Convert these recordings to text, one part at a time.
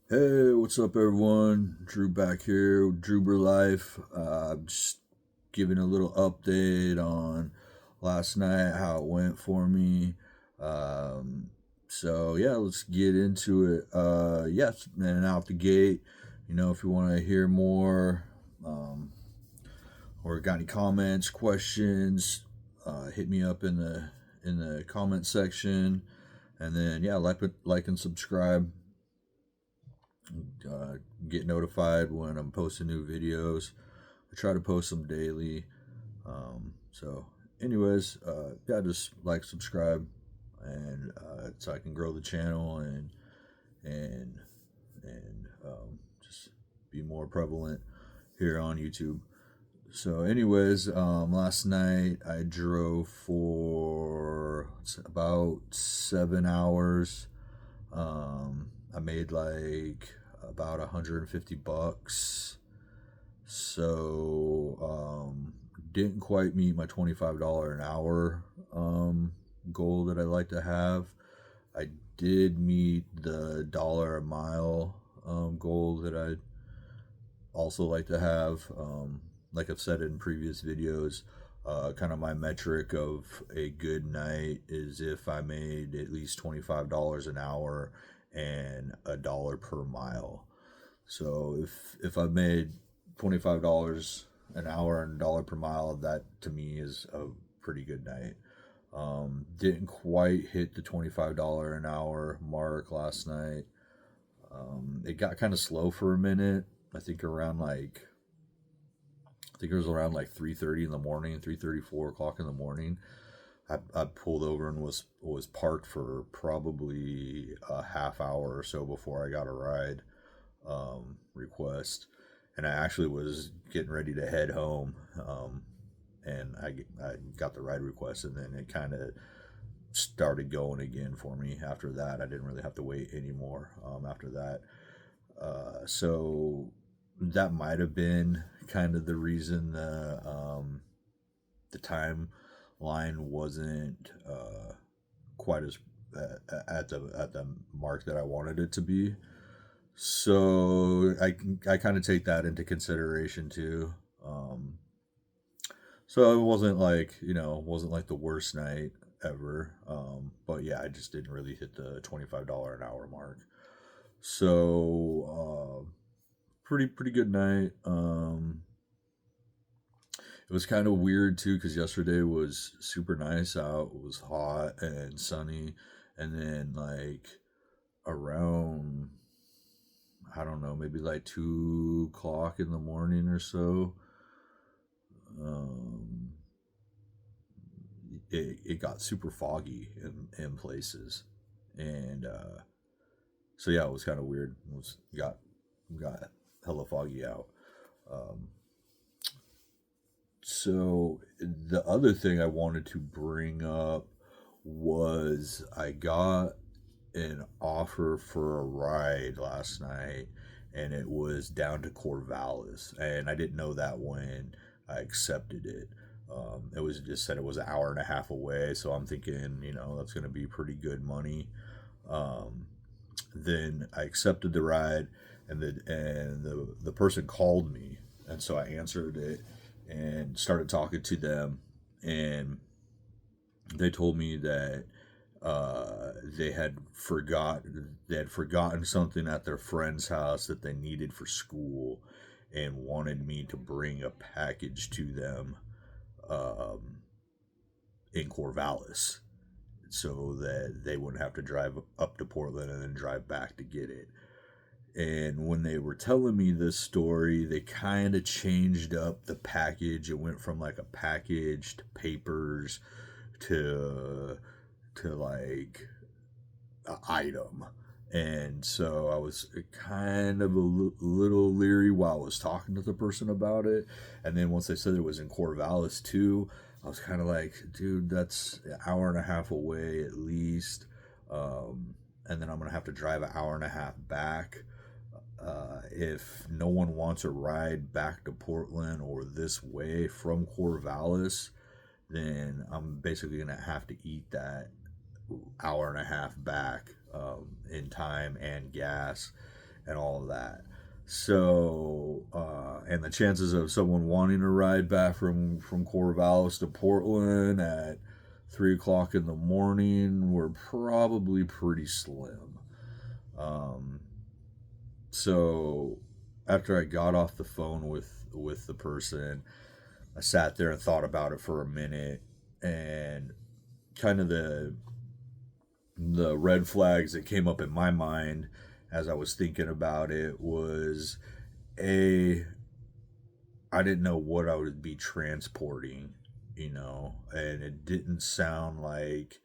Hey, what's up, everyone? Drew back here, Drewber Life. Just giving a little update on last night, how it went for me. Um, yeah, let's get into it. Yes, and out the gate, if you want to hear more, um, or got any comments, questions, hit me up in the comment section, and then yeah, like and subscribe, uh, get notified when I'm posting new videos. I try to post them daily. Anyways, yeah, just like, subscribe, and so I can grow the channel and just be more prevalent here on YouTube. So, anyways, last night I drove for about 7 hours. I made like about $150. So, didn't quite meet my $25 an hour goal that I like to have. I did meet the dollar a mile goal that I also like to have. Like I've said in previous videos, kind of my metric of a good night is if I made at least $25 an hour and a dollar per mile. So if I've made $25 an hour and a dollar per mile, that to me is a pretty good night. Didn't quite hit the $25 an hour mark last night. It got kind of slow for a minute. I think around like I think it was around like 3:30 in the morning, 3:30, 4 o'clock in the morning. I pulled over and was parked for probably a half hour or so before I got a ride request, and I actually was getting ready to head home, and I got the ride request, and then it kind of started going again for me. After that, I didn't really have to wait anymore. After that, so that might have been kind of the reason the timeline wasn't quite as at the mark that I wanted it to be. So I kind of take that into consideration too. So it wasn't like the worst night ever. But yeah, I just didn't really hit the $25 an hour mark. So pretty good night. It was kind of weird too because yesterday was super nice out. It was hot and sunny, and then like around, I don't know, maybe like 2 o'clock in the morning or so, um, it got super foggy in places, and so yeah, it was kind of weird. It was got hella foggy out. Um, so the other thing I wanted to bring up was I got an offer for a ride last night, and it was down to Corvallis, and I didn't know that when I accepted it. It was just said it was an hour and a half away, so I'm thinking, that's going to be pretty good money. Um, then I accepted the ride, and the person called me, and so I answered it and started talking to them, and they told me that they had forgotten something at their friend's house that they needed for school, and wanted me to bring a package to them um, in Corvallis, so that they wouldn't have to drive up to Portland and then drive back to get it. And when they were telling me this story, they kind of changed up the package. It went from like a package to papers to like an item. And so I was kind of little leery while I was talking to the person about it. And then once they said it was in Corvallis too, I was kind of like, dude, that's an hour and a half away at least. And then I'm going to have to drive an hour and a half back. If no one wants a ride back to Portland or this way from Corvallis, then I'm basically going to have to eat that hour and a half back in time and gas. and all of that. So, and the chances of someone wanting to ride back from Corvallis to Portland at 3 o'clock in the morning were probably pretty slim. Um, so after I got off the phone with the person, I sat there and thought about it for a minute, and kind of the red flags that came up in my mind as I was thinking about it was, a I didn't know what I would be transporting, and it didn't sound like,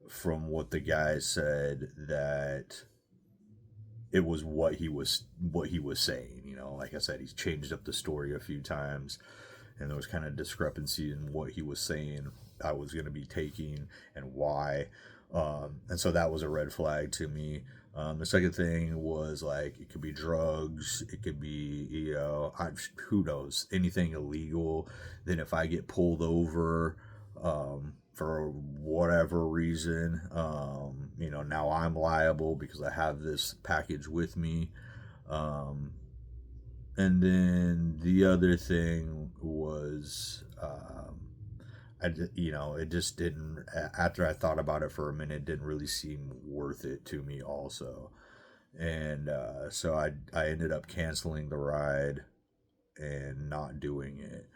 from what the guy said, that it was what he was saying. Like I said, he's changed up the story a few times, and there was kind of discrepancy in what he was saying I was going to be taking and why. And so that was a red flag to me. The second thing was, like, it could be drugs, it could be, who knows, anything illegal. Then if I get pulled over, for whatever reason, now I'm liable because I have this package with me. Um, and then the other thing was, it just didn't. After I thought about it for a minute, it didn't really seem worth it to me, also, and so I ended up canceling the ride and not doing it.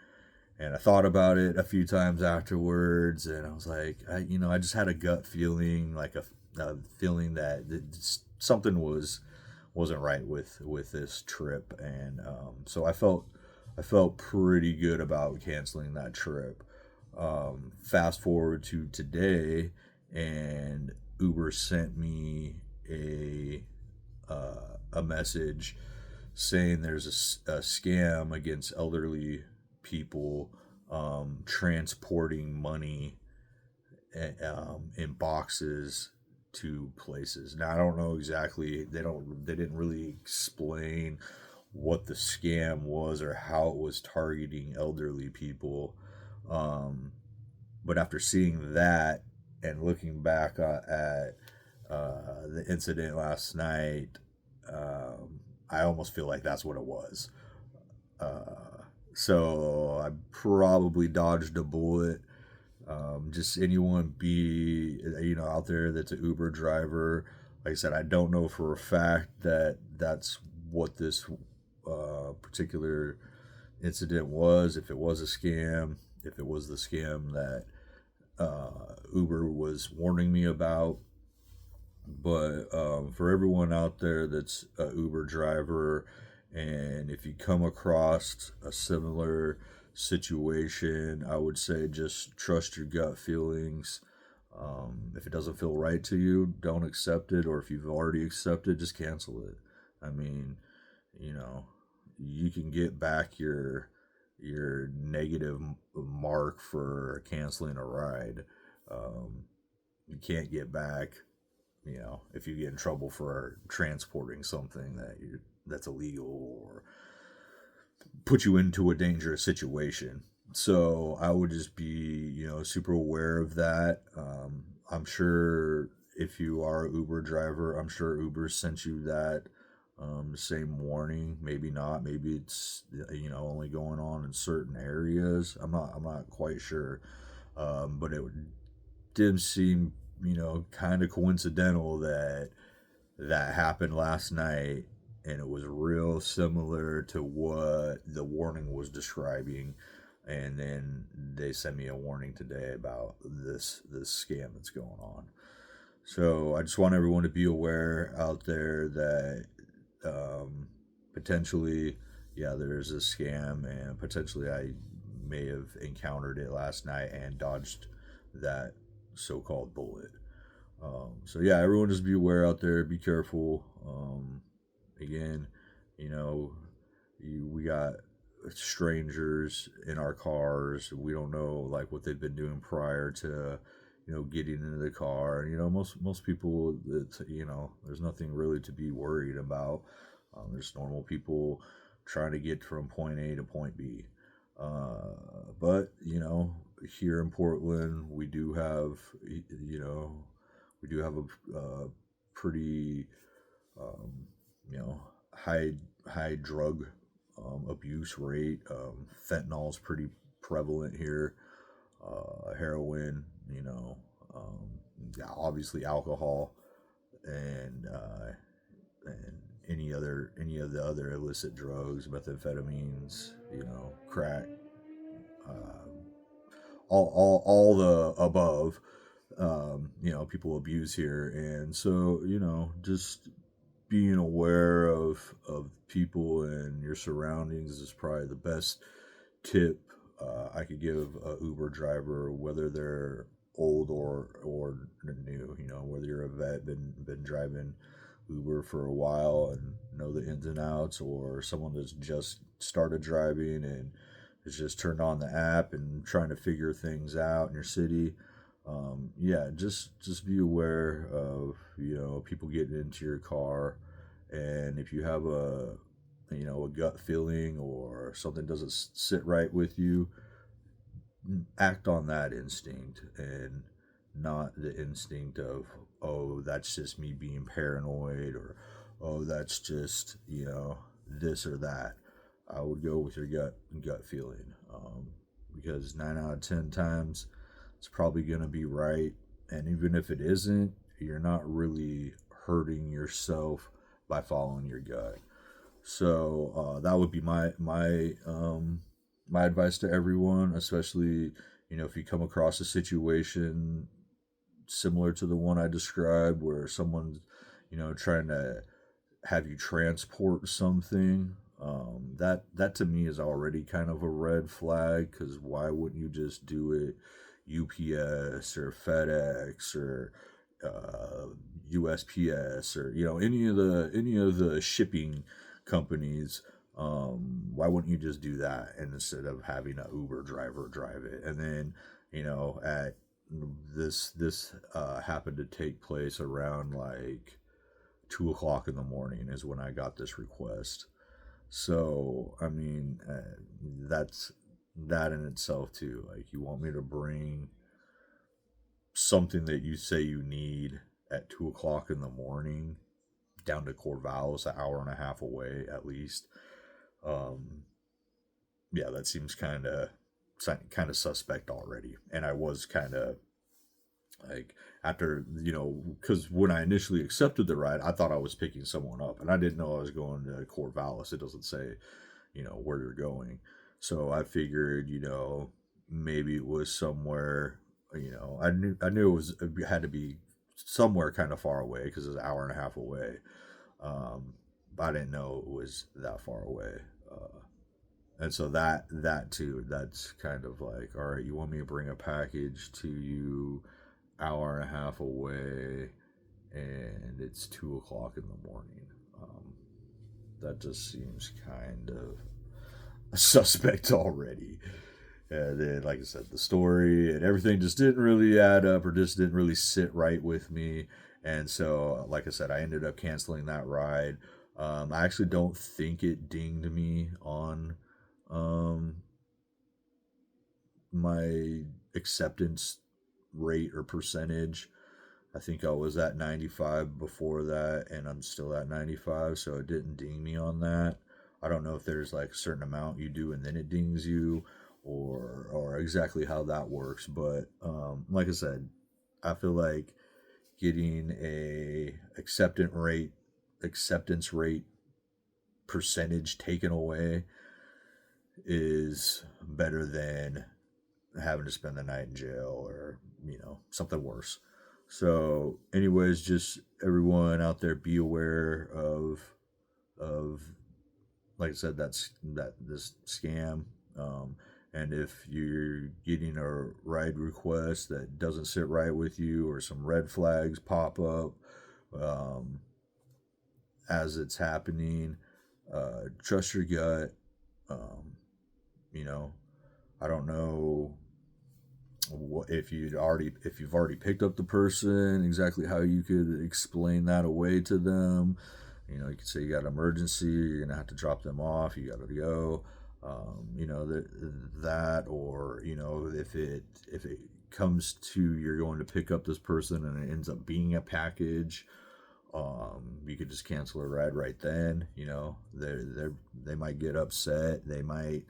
And I thought about it a few times afterwards, and I was like, I just had a gut feeling, like a feeling that something wasn't right with this trip, and so I felt pretty good about canceling that trip. Fast forward to today, and Uber sent me a message saying there's a scam against elderly people, transporting money, in boxes to places. Now I don't know exactly. They didn't really explain what the scam was or how it was targeting elderly people. Um, but after seeing that and looking back at the incident last night, I almost feel like that's what it was. So I probably dodged a bullet. Just anyone be out there that's an Uber driver. Like I said, I don't know for a fact that that's what this particular incident was. If it was a scam, if it was the scam that Uber was warning me about. But for everyone out there that's a Uber driver, and if you come across a similar situation, I would say just trust your gut feelings. If it doesn't feel right to you, don't accept it. Or if you've already accepted, just cancel it. I mean, you know, you can get back your negative mark for canceling a ride. Um, you can't get back, if you get in trouble for transporting something that's illegal or put you into a dangerous situation. So I would just be, super aware of that. I'm sure if you are an Uber driver, I'm sure Uber sent you that same warning. Maybe not. Maybe it's only going on in certain areas. I'm not quite sure. But it did seem kind of coincidental that that happened last night, and it was real similar to what the warning was describing. And then they sent me a warning today about this scam that's going on. So I just want everyone to be aware out there that, potentially, yeah, there's a scam, and potentially I may have encountered it last night and dodged that so-called bullet. So yeah, everyone just be aware out there. Be careful. Again, you know, we got strangers in our cars. We don't know like what they've been doing prior to, getting into the car. And most people, there's nothing really to be worried about. There's normal people trying to get from point A to point B. But here in Portland, we do have a pretty, um, you know, high drug abuse rate. Fentanyl is pretty prevalent here. Heroin, um, yeah, obviously alcohol, and any of the other illicit drugs, methamphetamines, crack, uh, all the above. People abuse here, and so just being aware of people and your surroundings is probably the best tip I could give a Uber driver, whether they're old or new. Whether you're a vet, been driving Uber for a while and know the ins and outs, or someone that's just started driving and has just turned on the app and trying to figure things out in your city. Yeah, just be aware of people getting into your car, and if you have a gut feeling or something doesn't sit right with you, act on that instinct and not the instinct of, oh, that's just me being paranoid, or oh, that's just this or that. I would go with your gut feeling, because 9 out of 10 times it's probably going to be right, and even if it isn't, you're not really hurting yourself by following your gut. So that would be my advice to everyone, especially if you come across a situation similar to the one I described, where someone's trying to have you transport something. That to me is already kind of a red flag, because why wouldn't you just do it UPS or FedEx or USPS, or any of the shipping companies? Why wouldn't you just do that instead of having an Uber driver drive it? And then at this happened to take place around like 2 o'clock in the morning is when I got this request. So I mean, that's that in itself too. Like, you want me to bring something that you say you need at 2 o'clock in the morning down to Corvallis, an hour and a half away at least. Um, yeah, that seems kind of suspect already. And I was kind of like, after because when I initially accepted the ride, I thought I was picking someone up, and I didn't know I was going to Corvallis. It doesn't say where you're going. So I figured, maybe it was somewhere. I knew it had to be somewhere kind of far away, because it's an hour and a half away. But I didn't know it was that far away. And so that too, that's kind of like, all right, you want me to bring a package to you, hour and a half away, and it's 2 o'clock in the morning. That just seems kind of suspect already. And then, like I said, the story and everything just didn't really add up, or just didn't really sit right with me. And so, like I said, I ended up canceling that ride. I actually don't think it dinged me on um, my acceptance rate or percentage. I think I was at 95 before that, and I'm still at 95, so it didn't ding me on that. I don't know if there's like a certain amount you do and then it dings you, or exactly how that works. But like I said, I feel like getting a acceptance rate percentage taken away is better than having to spend the night in jail, or something worse. So, anyways, just everyone out there, be aware of like I said, that this scam. And if you're getting a ride request that doesn't sit right with you, or some red flags pop up um, as it's happening, trust your gut. Um, you know, I don't know if you've already picked up the person, exactly how you could explain that away to them. You could say you got an emergency, you're gonna have to drop them off, you gotta go. That, or if it comes to, you're going to pick up this person and it ends up being a package, You could just cancel a ride right then. You know, they might get upset. They might,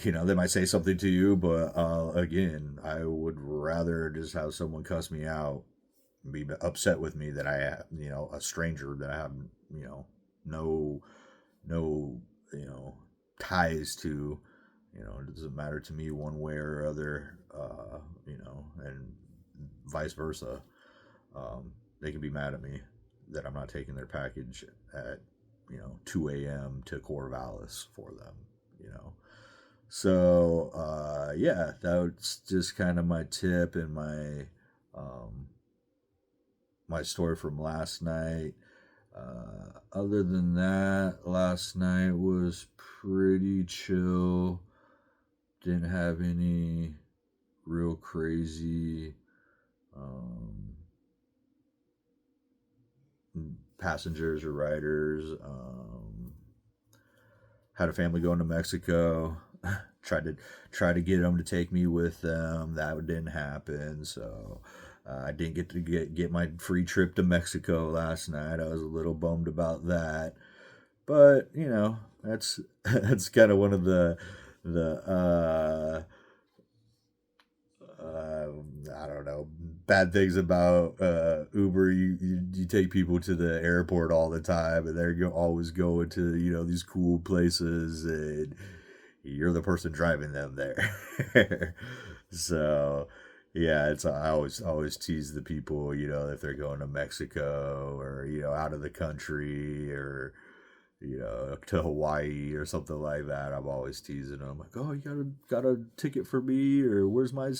you know, they might say something to you, but again, I would rather just have someone cuss me out, be upset with me than I have, you know, a stranger that I have, you know, no, no, you know, ties to. You know, it doesn't matter to me one way or other. You know, and vice versa. They can be mad at me that I'm not taking their package at, you know, 2 a.m. to Corvallis for them. You know, so yeah, that's just kind of my tip and um, my story from last night. Other than that, last night was pretty chill. Didn't have any real crazy um, passengers or riders. Had a family going to Mexico. tried to get them to take me with them. That didn't happen. So I didn't get to get my free trip to Mexico last night. I was a little bummed about that. But you know, that's kind of one of the uh, I don't know, bad things about Uber. You take people to the airport all the time, and always going to, you know, these cool places, and you're the person driving them there. So yeah, it's I always tease the people, you know, if they're going to Mexico or, you know, out of the country, or, you know, to Hawaii or something like that. I'm always teasing them like, "Oh, you got a ticket for me? Or where's my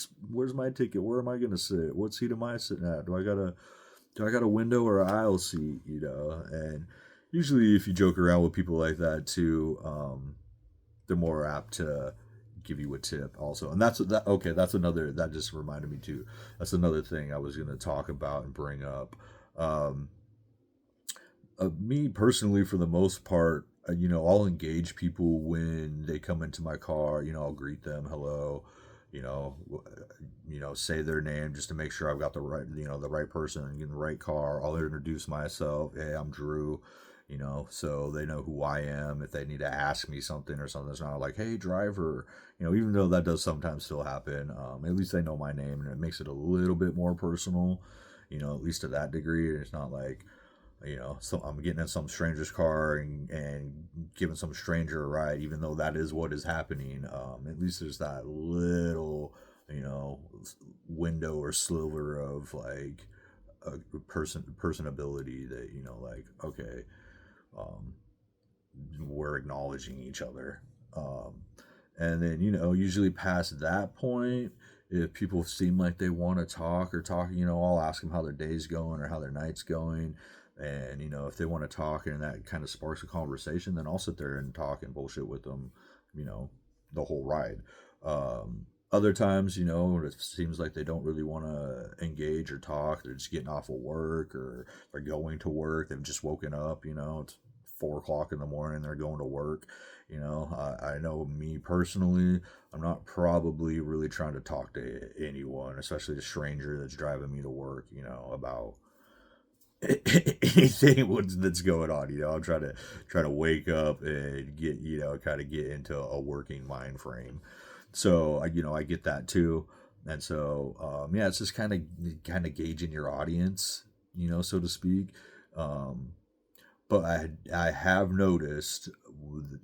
ticket? Where am I gonna sit? What seat am I sitting at? Do I got a window or an aisle seat?" You know, and usually if you joke around with people like that too, they're more apt to give you a tip also. And that's another, that just reminded me too. That's another thing I was gonna talk about and bring up. Um, Me personally, for the most part, you know, I'll engage people when they come into my car. You know, I'll greet them, hello, you know, you know, say their name just to make sure I've got the right, you know, the right person in the right car. I'll introduce myself. Hey, I'm Drew. You know, so they know who I am. If they need to ask me something or something, it's not like, "Hey, driver." You know, even though that does sometimes still happen, at least they know my name, and it makes it a little bit more personal. You know, at least to that degree. It's not like, you know, so I'm getting in some stranger's car and giving some stranger a ride, even though that is what is happening. At least there's that little, you know, window or sliver of like a personability that, you know, like, okay, um, we're acknowledging each other. Um, and then, you know, usually past that point, if people seem like they want to talk, you know, I'll ask them how their day's going or how their night's going. And, you know, if they want to talk and that kind of sparks a conversation, then I'll sit there and talk and bullshit with them, you know, the whole ride. Other times, you know, it seems like they don't really want to engage or talk. They're just getting off of work, or they're going to work. They've just woken up, you know, it's 4 o'clock in the morning. They're going to work. You know, I know me personally, I'm not probably really trying to talk to anyone, especially a stranger that's driving me to work, you know, about anything that's going on. You know, I'm trying to wake up and get, you know, kind of get into a working mind frame. So you know, I get that too. And so yeah, it's just kind of gauging your audience, you know, so to speak. um, but I have noticed,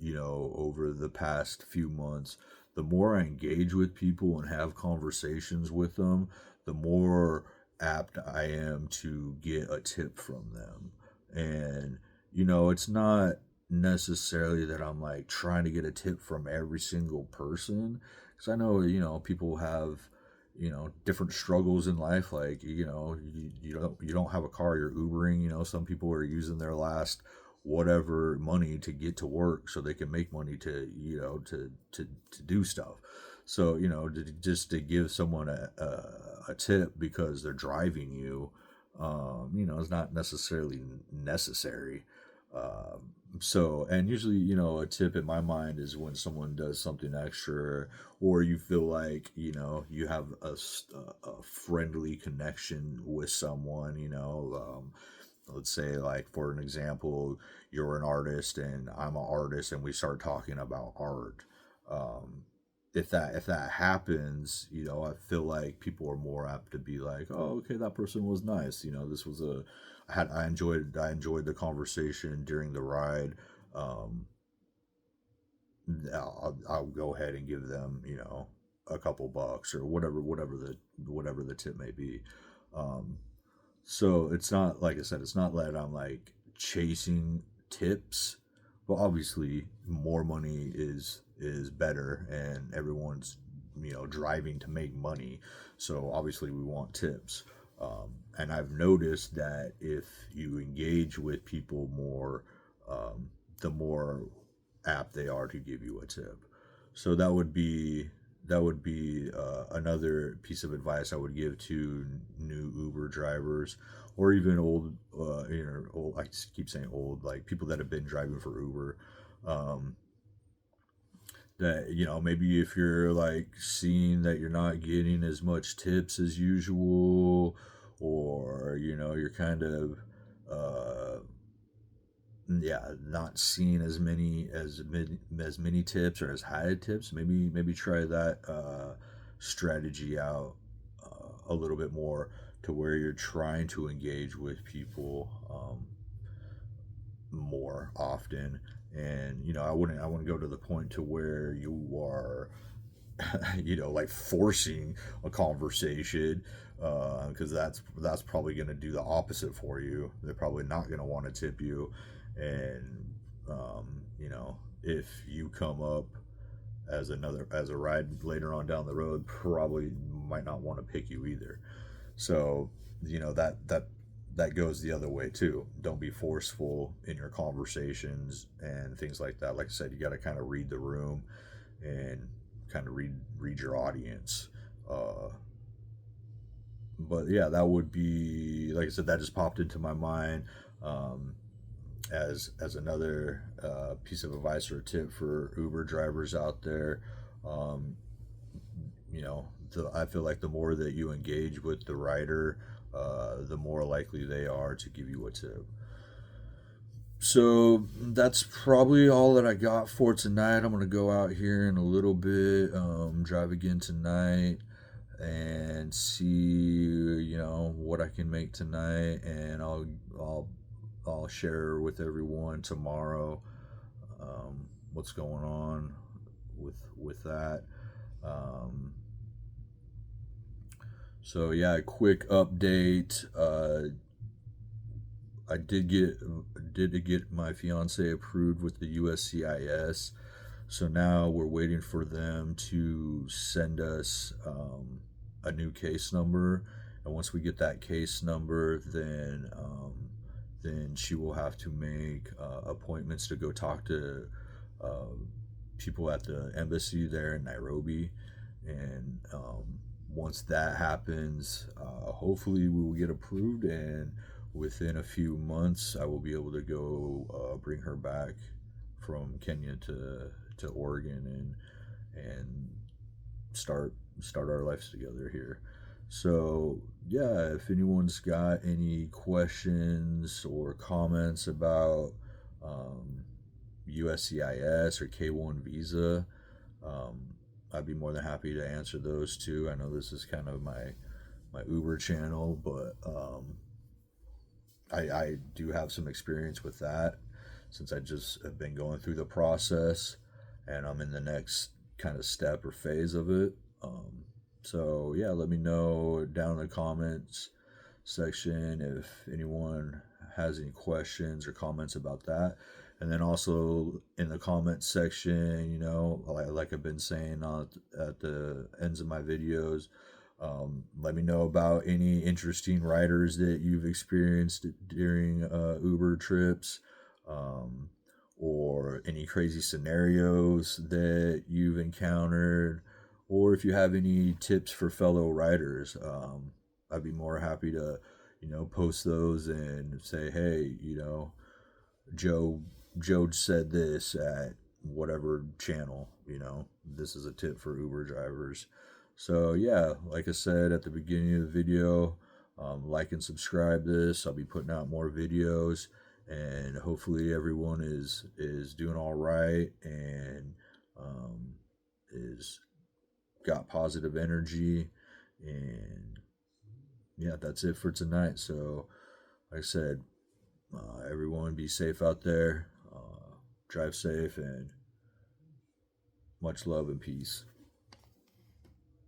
you know, over the past few months, the more I engage with people and have conversations with them, the more apt I am to get a tip from them. And you know, it's not necessarily that I'm like trying to get a tip from every single person, because I know, you know, people have, you know, different struggles in life. Like, you know, you don't have a car, you're Ubering. You know, some people are using their last whatever money to get to work so they can make money to, you know, to do stuff. So, you know, just to give someone a tip because they're driving you, you know, is not necessarily necessary. So, and usually, a tip in my mind is when someone does something extra, or you feel like, you have a friendly connection with someone, let's say, like, for an example, you're an artist and I'm an artist and we start talking about art. Um, if that happens, I feel like people are more apt to be like, oh, okay, that person was nice. This was I enjoyed the conversation during the ride. Um, I'll go ahead and give them, a couple bucks or whatever the tip may be. Um, so it's not, like I said, it's not that I'm like chasing tips, but obviously more money is better, and everyone's driving to make money. So obviously we want tips. And I've noticed that if you engage with people more, um, the more apt they are to give you a tip. So that would be another piece of advice I would give to new Uber drivers, or even old, old. I keep saying old, like people that have been driving for Uber. Um, that maybe if you're like seeing that you're not getting as much tips as usual, or you're kind of uh, yeah, not seeing as many tips or as high tips. Maybe try that strategy out a little bit more, to where you're trying to engage with people more often. And I wouldn't go to the point to where you are like forcing a conversation, because that's probably going to do the opposite for you. They're probably not going to want to tip you. And if you come up as a ride later on down the road, probably might not want to pick you either. So that goes the other way too. Don't be forceful in your conversations and things like that. Like I said, you got to kind of read the room and kind of read your audience. Uh, but yeah, that would be, like I said, that just popped into my mind, um, as another piece of advice or a tip for Uber drivers out there. Um, I feel like the more that you engage with the rider, the more likely they are to give you a tip. So that's probably all that I got for tonight. I'm gonna go out here in a little bit, drive again tonight, and see what I can make tonight, and I'll share with everyone tomorrow, what's going on with that. Um, so yeah, a quick update. I did get my fiance approved with the USCIS. So now we're waiting for them to send us a new case number, and once we get that case number, then she will have to make appointments to go talk to uh, people at the embassy there in Nairobi. And once that happens, hopefully we will get approved, and within a few months, I will be able to go bring her back from Kenya to Oregon, and start our lives together here. So yeah, if anyone's got any questions or comments about um, USCIS or K1 visa, um, I'd be more than happy to answer those too. I know this is kind of my Uber channel, but I do have some experience with that, since I just have been going through the process, and I'm in the next kind of step or phase of it. So yeah, let me know down in the comments section if anyone has any questions or comments about that. And then also in the comments section, like I've been saying at the ends of my videos, let me know about any interesting riders that you've experienced during Uber trips, um, or any crazy scenarios that you've encountered, or if you have any tips for fellow riders. I'd be more happy to, post those and say, hey, Joe said this at whatever channel, this is a tip for Uber drivers. So yeah, like I said at the beginning of the video, like and subscribe this. I'll be putting out more videos, and hopefully everyone is doing all right, and is got positive energy. And yeah, that's it for tonight. So like I said, everyone be safe out there, drive safe, and much love and peace.